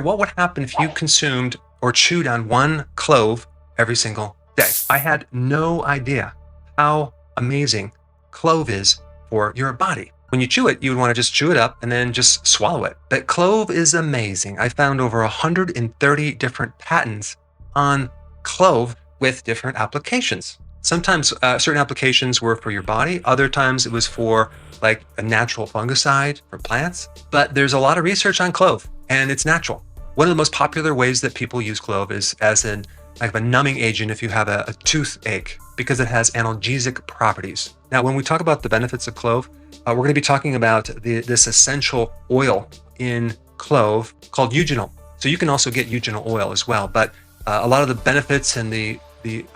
What would happen if you consumed or chewed on one clove every single day? I had no idea how amazing clove is for your body. When you chew it, you would want to just chew it up and then just swallow it. But clove is amazing. I found over 130 different patents on clove with different applications. Sometimes certain applications were for your body. Other times it was for like a natural fungicide for plants. But there's a lot of research on clove and it's natural. One of the most popular ways that people use clove is as a numbing agent if you have a toothache, because it has analgesic properties. Now, when we talk about the benefits of clove, we're going to be talking about this essential oil in clove called Eugenol. So you can also get Eugenol oil as well, but a lot of the benefits and the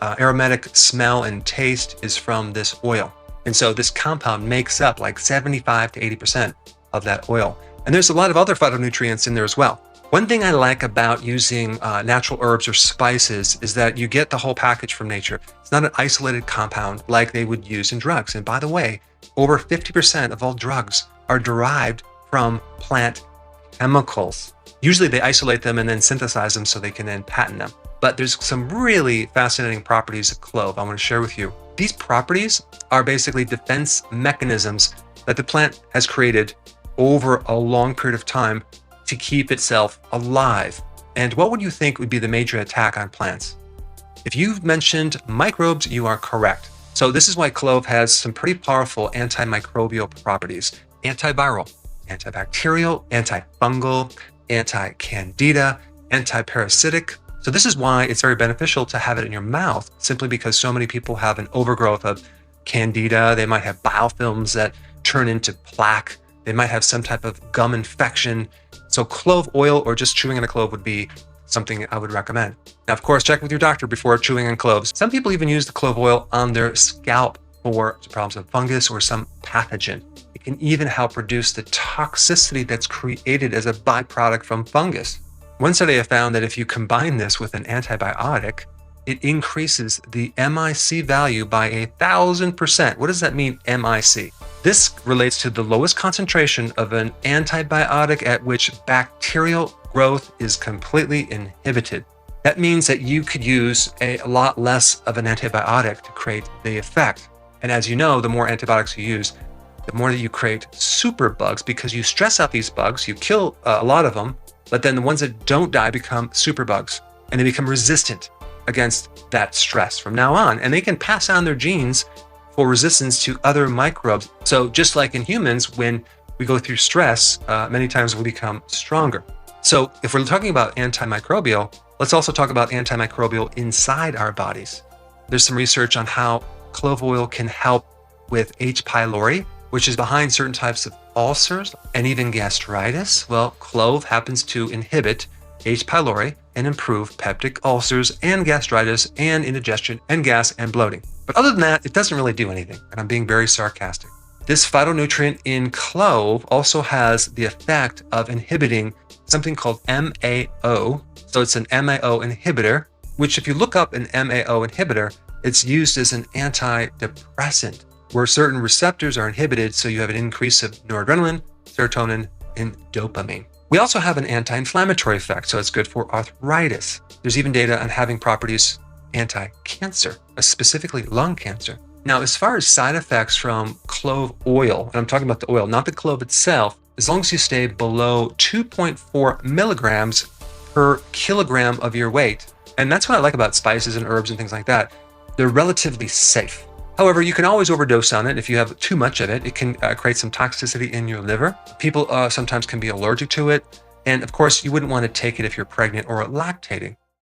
aromatic smell and taste is from this oil. And so this compound makes up like 75 to 80% of that oil. And there's a lot of other phytonutrients in there as well. One thing I like about using natural herbs or spices is that you get the whole package from nature. It's not an isolated compound like they would use in drugs. And by the way, over 50% of all drugs are derived from plant chemicals. Usually they isolate them and then synthesize them so they can then patent them. But there's some really fascinating properties of clove I want to share with you. These properties are basically defense mechanisms that the plant has created over a long period of time to keep itself alive. And what would you think would be the major attack on plants? If you've mentioned microbes, you are correct. So this is why clove has some pretty powerful antimicrobial properties: antiviral, antibacterial, antifungal, anti-candida, antiparasitic. So this is why it's very beneficial to have it in your mouth, simply because so many people have an overgrowth of candida. They might have biofilms that turn into plaque. They might have some type of gum infection. So clove oil or just chewing on a clove would be something I would recommend. Now, of course, check with your doctor before chewing on cloves. Some people even use the clove oil on their scalp for problems of fungus or some pathogen. It can even help reduce the toxicity that's created as a byproduct from fungus. One study I found that if you combine this with an antibiotic, it increases the MIC value by 1,000%. What does that mean, MIC? This relates to the lowest concentration of an antibiotic at which bacterial growth is completely inhibited. That means that you could use a lot less of an antibiotic to create the effect. And as you know, the more antibiotics you use, the more that you create superbugs, because you stress out these bugs, you kill a lot of them, but then the ones that don't die become superbugs and they become resistant against that stress from now on. And they can pass on their genes for resistance to other microbes. So just like in humans, when we go through stress, many times we become stronger. So if we're talking about antimicrobial, let's also talk about antimicrobial inside our bodies. There's some research on how clove oil can help with H. pylori, which is behind certain types of ulcers and even gastritis. Well, clove happens to inhibit H. pylori and improve peptic ulcers and gastritis and indigestion and gas and bloating. But other than that, it doesn't really do anything, and I'm being very sarcastic. This phytonutrient in clove also has the effect of inhibiting something called MAO. So it's an MAO inhibitor, which if you look up an MAO inhibitor, it's used as an antidepressant, where certain receptors are inhibited, so you have an increase of noradrenaline, serotonin, and dopamine. We also have an anti-inflammatory effect, so it's good for arthritis. There's even data on having properties anti-cancer, specifically lung cancer. Now, as far as side effects from clove oil, and I'm talking about the oil, not the clove itself, as long as you stay below 2.4 milligrams per kilogram of your weight, and that's what I like about spices and herbs and things like that, they're relatively safe. However, you can always overdose on it. If you have too much of it, it can create some toxicity in your liver. People sometimes can be allergic to it. And of course, you wouldn't want to take it if you're pregnant or lactating.